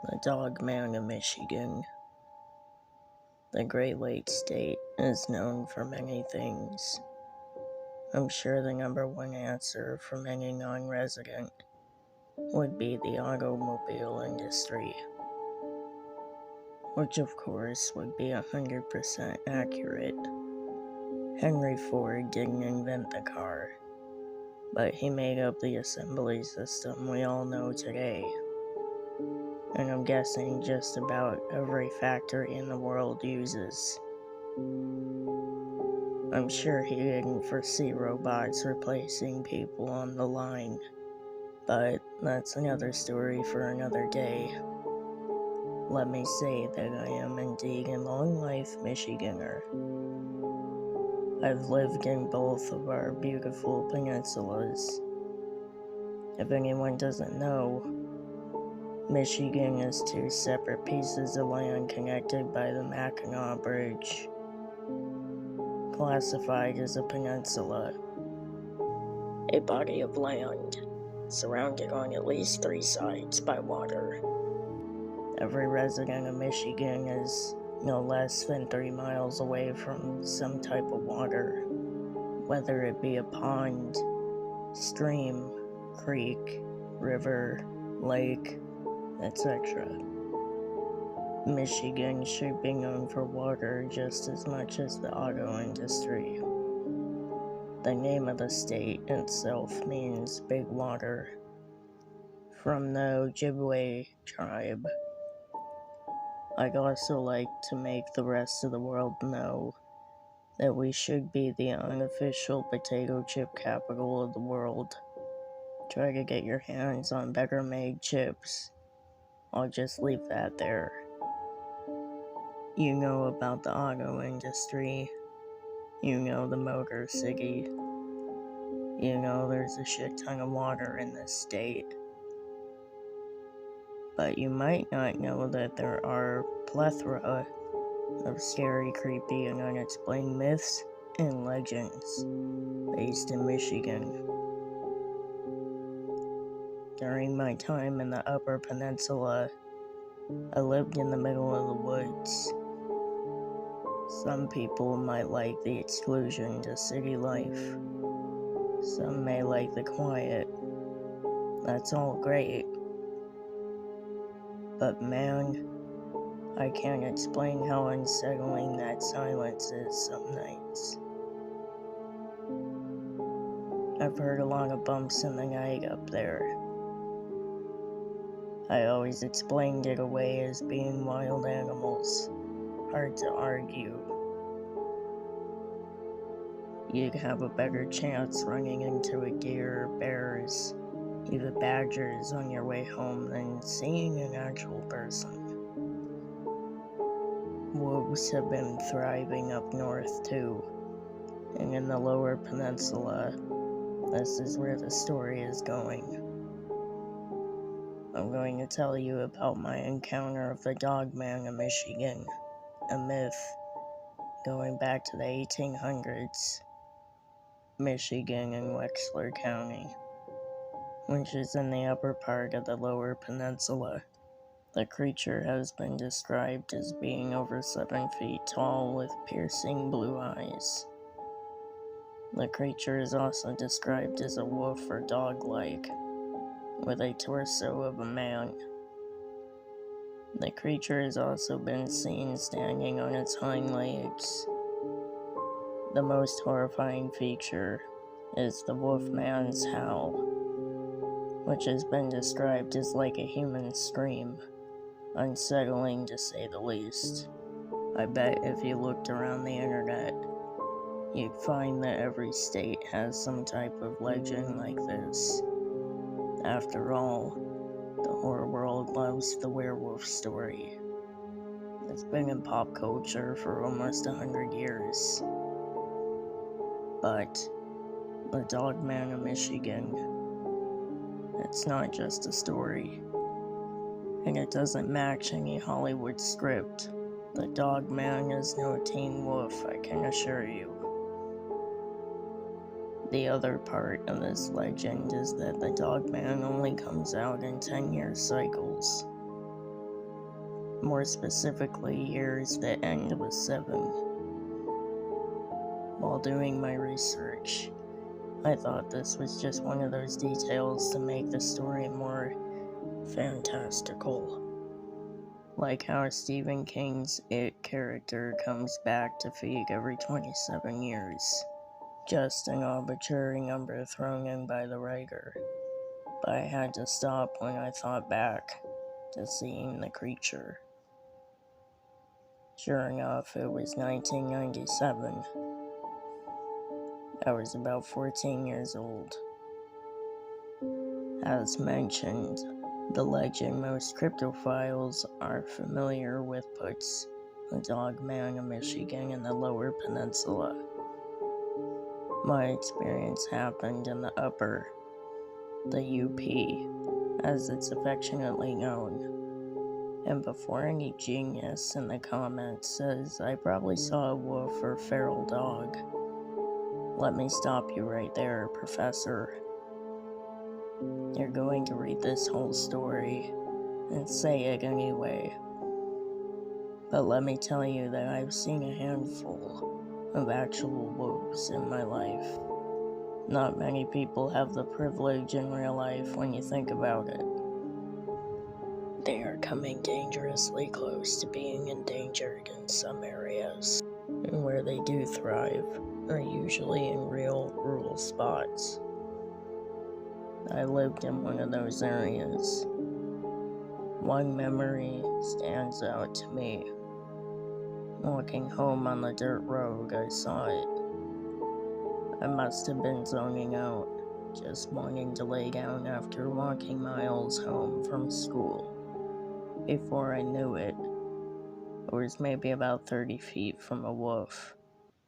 The dogman of Michigan. The Great Lakes state is known for many things. I'm sure the number one answer from any non-resident would be the automobile industry, which of course would be 100% accurate. Henry Ford didn't invent the car, but he made up the assembly system we all know today. And I'm guessing just about every factory in the world uses. I'm sure he didn't foresee robots replacing people on the line, but that's another story for another day. Let me say that I am indeed a long-life Michiganer. I've lived in both of our beautiful peninsulas. If anyone doesn't know, Michigan is two separate pieces of land connected by the Mackinac Bridge, classified as a peninsula, a body of land surrounded on at least three sides by water. Every resident of Michigan is no less than 3 miles away from some type of water, whether it be a pond, stream, creek, river, lake, etc. Michigan should be known for water just as much as the auto industry. The name of the state itself means big water, from the Ojibwe tribe. I'd also like to make the rest of the world know that we should be the unofficial potato chip capital of the world. Try to get your hands on better made chips. I'll just leave that there. You know about the auto industry. You know the Motor City. You know there's a shit ton of water in this state. But you might not know that there are plethora of scary, creepy, and unexplained myths and legends based in Michigan. During my time in the Upper Peninsula, I lived in the middle of the woods. Some people might like the exclusion to city life. Some may like the quiet. That's all great. But man, I can't explain how unsettling that silence is some nights. I've heard a lot of bumps in the night up there. I always explained it away as being wild animals. Hard to argue. You'd have a better chance running into a deer, bears, even badgers on your way home than seeing an actual person. Wolves have been thriving up north too, and in the Lower Peninsula, this is where the story is going. I'm going to tell you about my encounter of the dogman of Michigan, a myth going back to the 1800s, Michigan and Wexler County, which is in the upper part of the Lower Peninsula. The creature has been described as being over 7 feet tall with piercing blue eyes. The creature is also described as a wolf or dog-like, with a torso of a man. The creature has also been seen standing on its hind legs. The most horrifying feature is the wolfman's howl, which has been described as like a human scream, unsettling to say the least. I bet if you looked around the internet, you'd find that every state has some type of legend like this. After all, the horror world loves the werewolf story. It's been in pop culture for almost 100 years. But the dogman of Michigan, it's not just a story. And it doesn't match any Hollywood script. The dogman is no teen wolf, I can assure you. The other part of this legend is that the dogman only comes out in 10-year cycles. More specifically, years that end with 7. While doing my research, I thought this was just one of those details to make the story more fantastical. Like how Stephen King's It character comes back to Feig every 27 years. Just an arbitrary number thrown in by the writer. But I had to stop when I thought back to seeing the creature. Sure enough, it was 1997. I was about 14 years old. As mentioned, the legend most cryptophiles are familiar with puts the dogman of Michigan in the Lower Peninsula. My experience happened in the upper, the UP, as it's affectionately known. And before any genius in the comments says I probably saw a wolf or feral dog, let me stop you right there, Professor. You're going to read this whole story and say it anyway. But let me tell you that I've seen a handful of actual wolves in my life. Not many people have the privilege in real life when you think about it. They are coming dangerously close to being endangered in some areas, and where they do thrive are usually in real rural spots. I lived in one of those areas. One memory stands out to me. Walking home on the dirt road, I saw it. I must have been zoning out, just wanting to lay down after walking miles home from school. Before I knew it, I was maybe about 30 feet from a wolf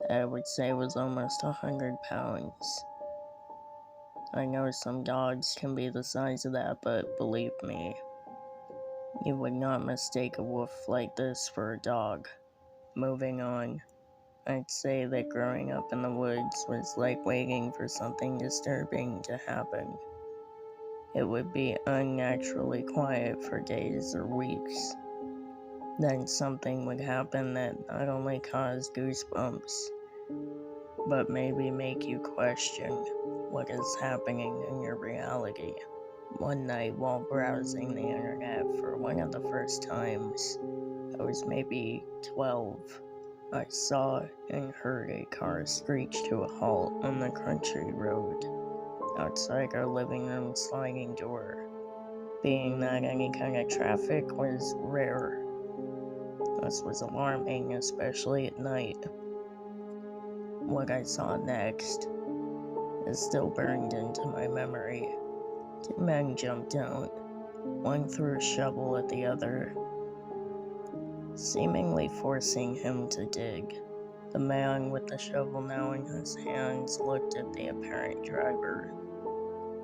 that I would say was almost 100 pounds. I know some dogs can be the size of that, but believe me, you would not mistake a wolf like this for a dog. Moving on, I'd say that growing up in the woods was like waiting for something disturbing to happen. It would be unnaturally quiet for days or weeks. Then something would happen that not only caused goosebumps, but maybe make you question what is happening in your reality. One night while browsing the internet for one of the first times, I was maybe 12, I saw and heard a car screech to a halt on the country road outside our living room sliding door. Being that any kind of traffic was rare, this was alarming, especially at night. What I saw next is still burned into my memory. 2 men jumped out, one threw a shovel at the other, seemingly forcing him to dig. The man with the shovel now in his hands looked at the apparent driver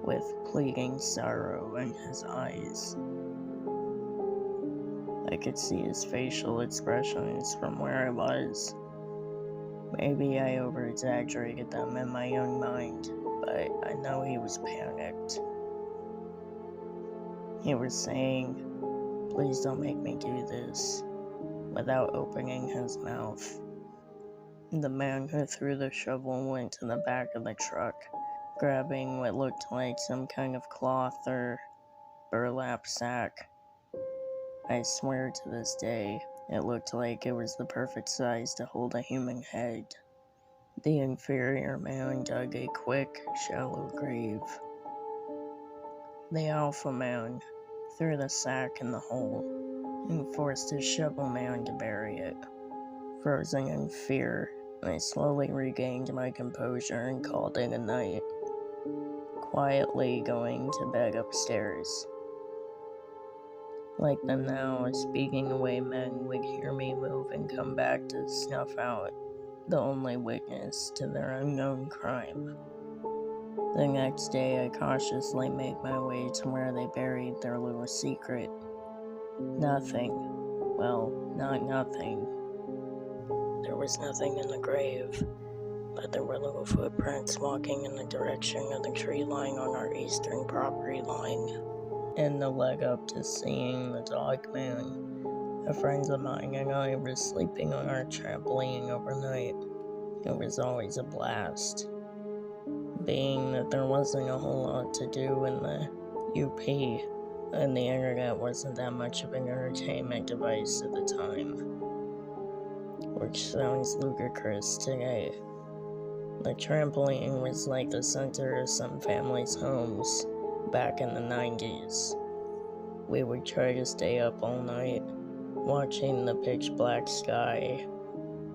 with pleading sorrow in his eyes. I could see his facial expressions from where I was. Maybe I over-exaggerated them in my young mind, but I know he was panicked. He was saying, "Please don't make me do this," without opening his mouth. The man who threw the shovel went to the back of the truck, grabbing what looked like some kind of cloth or burlap sack. I swear to this day, it looked like it was the perfect size to hold a human head. The inferior man dug a quick, shallow grave. The alpha man threw the sack in the hole and forced his shovel man to bury it. Frozen in fear, I slowly regained my composure and called it a night, quietly going to bed upstairs. Like the now speaking away men would hear me move and come back to snuff out the only witness to their unknown crime. The next day, I cautiously made my way to where they buried their little secret. Nothing. Well, not nothing. There was nothing in the grave, but there were little footprints walking in the direction of the tree line on our eastern property line. In the leg up to seeing the dogman, A friend of mine and I were sleeping on our trampoline overnight. It was always a blast, being that there wasn't a whole lot to do in the UP, and the internet wasn't that much of an entertainment device at the time, which sounds ludicrous today. The trampoline was like the center of some families' homes back in the 90s. We would try to stay up all night, watching the pitch black sky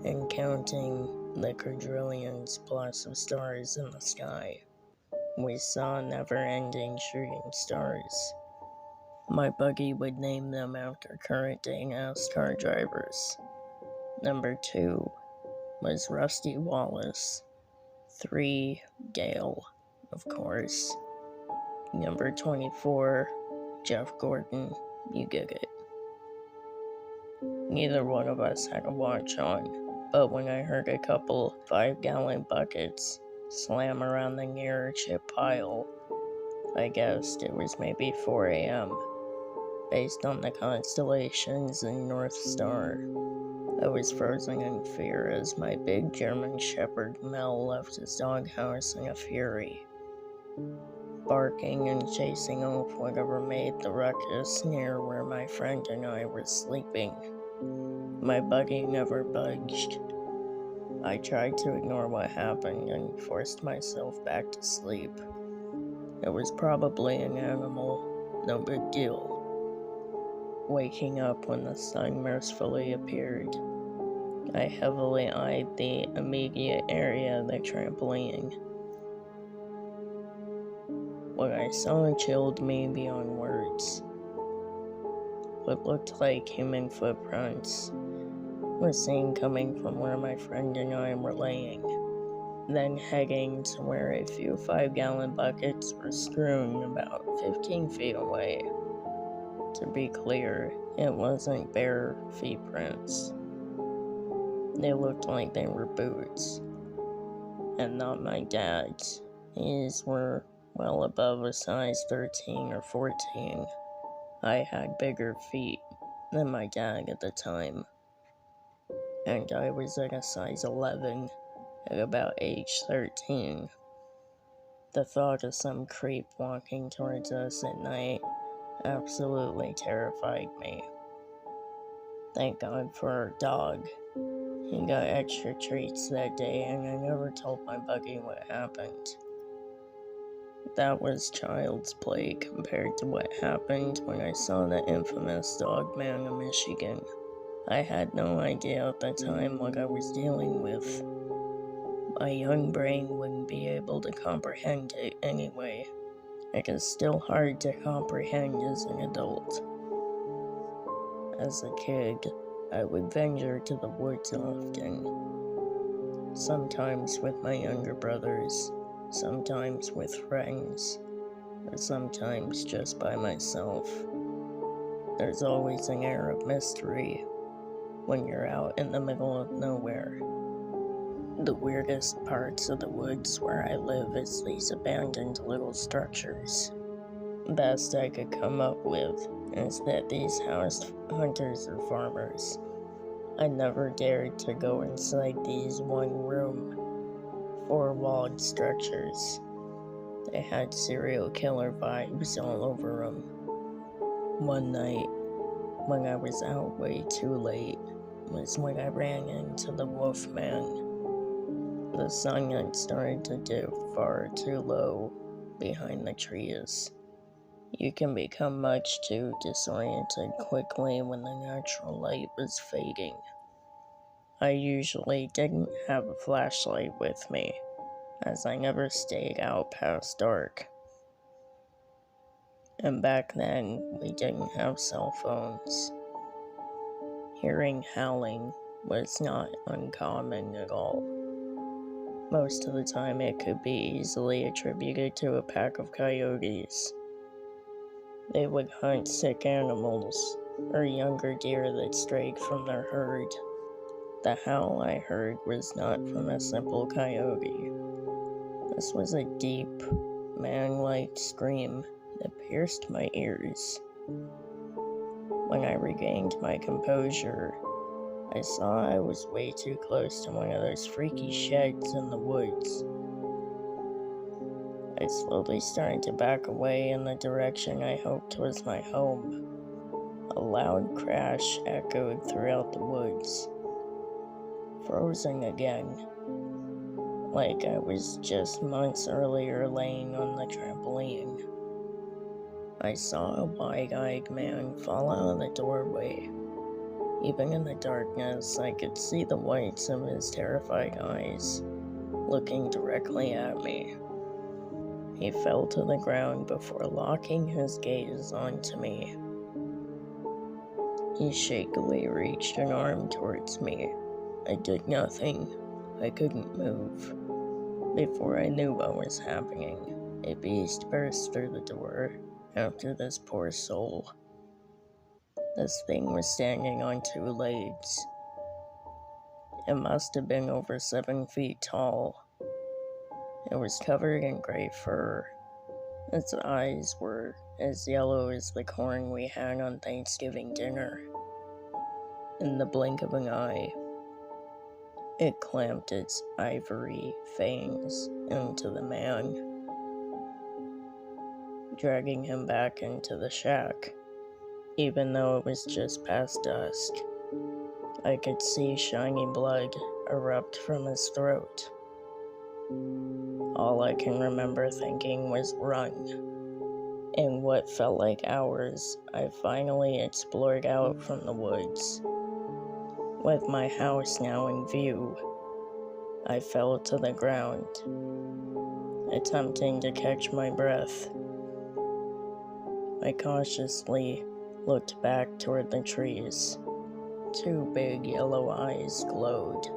and counting the quadrillions plus of stars in the sky. We saw never-ending shooting stars. My buggy would name them after current day NASCAR drivers. Number 2 was Rusty Wallace. 3, Gale, of course. Number 24, Jeff Gordon. You get it. Neither one of us had a watch on, but when I heard a couple 5-gallon buckets slam around the nearer chip pile, I guessed it was maybe 4 a.m. Based on the constellations and North Star. I was frozen in fear as my big German Shepherd Mel left his doghouse in a fury, barking and chasing off whatever made the ruckus near where my friend and I were sleeping. My buggy never budged. I tried to ignore what happened and forced myself back to sleep. It was probably an animal, no big deal. Waking up when the sun mercifully appeared, I heavily eyed the immediate area of the trampoline. What I saw chilled me beyond words. What looked like human footprints were seen coming from where my friend and I were laying, then heading to where a few 5-gallon buckets were strewn about 15 feet away. To be clear, it wasn't bare feet prints. They looked like they were boots, and not my dad's. His were well above a size 13 or 14. I had bigger feet than my dad at the time, and I was at a size 11 at about age 13. The thought of some creep walking towards us at night absolutely terrified me. Thank God for our dog. He got extra treats that day, and I never told my buggy what happened. That was child's play compared to what happened when I saw the infamous dogman in Michigan. I had no idea at the time what I was dealing with. My young brain wouldn't be able to comprehend it anyway. It is still hard to comprehend as an adult. As a kid, I would venture to the woods often. Sometimes with my younger brothers, sometimes with friends, or sometimes just by myself. There's always an air of mystery when you're out in the middle of nowhere. The weirdest parts of the woods where I live is these abandoned little structures. Best I could come up with is that these housed hunters or farmers. I never dared to go inside these one-room, 4-walled structures. They had serial killer vibes all over them. One night, when I was out way too late, was when I ran into the Wolfman. The sun had started to dip far too low behind the trees. You can become much too disoriented quickly when the natural light was fading. I usually didn't have a flashlight with me, as I never stayed out past dark. And back then, we didn't have cell phones. Hearing howling was not uncommon at all. Most of the time it could be easily attributed to a pack of coyotes. They would hunt sick animals, or younger deer that strayed from their herd. The howl I heard was not from a simple coyote. This was a deep, man-like scream that pierced my ears. When I regained my composure, I saw I was way too close to one of those freaky sheds in the woods. I slowly started to back away in the direction I hoped was my home. A loud crash echoed throughout the woods, frozen again, like I was just months earlier laying on the trampoline. I saw a wide-eyed man fall out of the doorway. Even in the darkness, I could see the whites of his terrified eyes, looking directly at me. He fell to the ground before locking his gaze onto me. He shakily reached an arm towards me. I did nothing. I couldn't move. Before I knew what was happening, a beast burst through the door after this poor soul. This thing was standing on two legs. It must have been over 7 feet tall. It was covered in gray fur. Its eyes were as yellow as the corn we had on Thanksgiving dinner. In the blink of an eye, it clamped its ivory fangs into the man, dragging him back into the shack. Even though it was just past dusk, I could see shiny blood erupt from his throat. All I can remember thinking was run. In what felt like hours, I finally explored out from the woods. With my house now in view, I fell to the ground, attempting to catch my breath. I cautiously looked back toward the trees. 2 big yellow eyes glowed.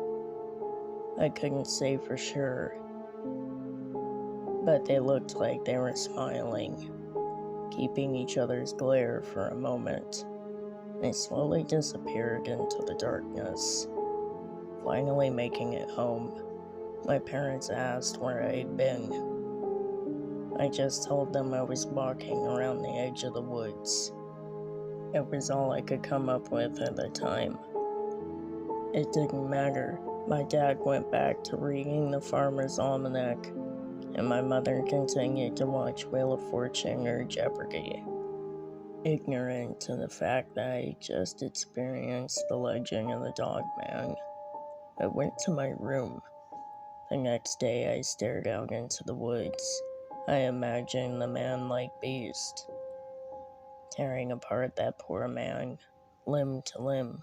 I couldn't say for sure, but they looked like they were smiling, keeping each other's glare for a moment. They slowly disappeared into the darkness. Finally making it home, my parents asked where I had been. I just told them I was walking around the edge of the woods. It was all I could come up with at the time. It didn't matter. My dad went back to reading the Farmer's Almanac, and my mother continued to watch Wheel of Fortune or Jeopardy, ignorant to the fact that I just experienced the legend of the dogman. I went to my room. The next day I stared out into the woods. I imagined the man-like beast, tearing apart that poor man, limb to limb,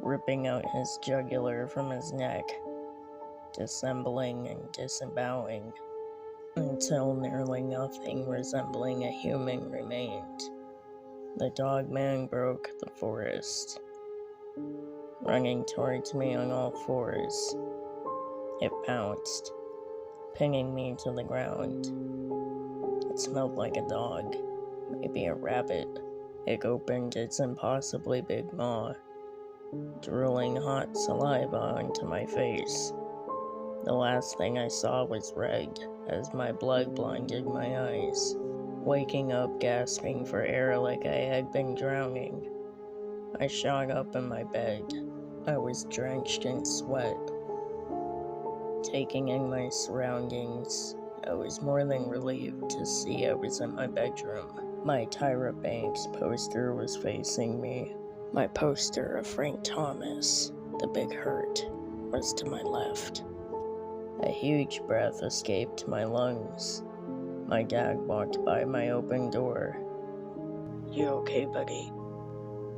ripping out his jugular from his neck, disassembling and disemboweling, until nearly nothing resembling a human remained. The dogman broke the forest, running towards me on all fours. It pounced, pinning me to the ground. It smelled like a dog, maybe a rabbit. It opened its impossibly big maw, drooling hot saliva onto my face. The last thing I saw was red as my blood blinded my eyes. Waking up gasping for air like I had been drowning, I shot up in my bed. I was drenched in sweat. Taking in my surroundings, I was more than relieved to see I was in my bedroom. My Tyra Banks poster was facing me. My poster of Frank Thomas, The Big Hurt, was to my left. A huge breath escaped my lungs. My dad walked by my open door. "You okay, buddy?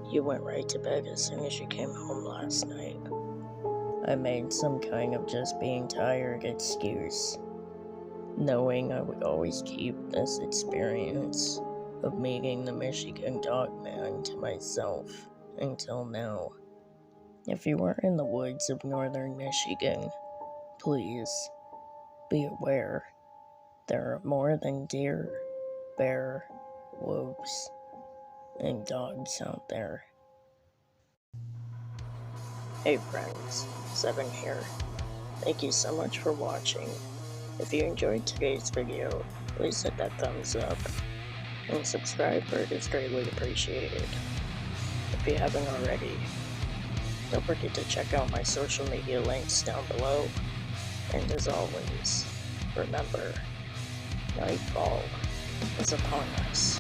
You went right to bed as soon as you came home last night." I made some kind of just being tired excuse, knowing I would always keep this experience of meeting the Michigan dogman to myself until now. If you are in the woods of northern Michigan, please be aware. There are more than deer, bear, wolves, and dogs out there. Hey friends, Seven here. Thank you so much for watching. If you enjoyed today's video, please hit that thumbs up and subscribe, for it is greatly appreciated. if you haven't already. Don't forget to check out my social media links down below. And as always, remember, nightfall is upon us.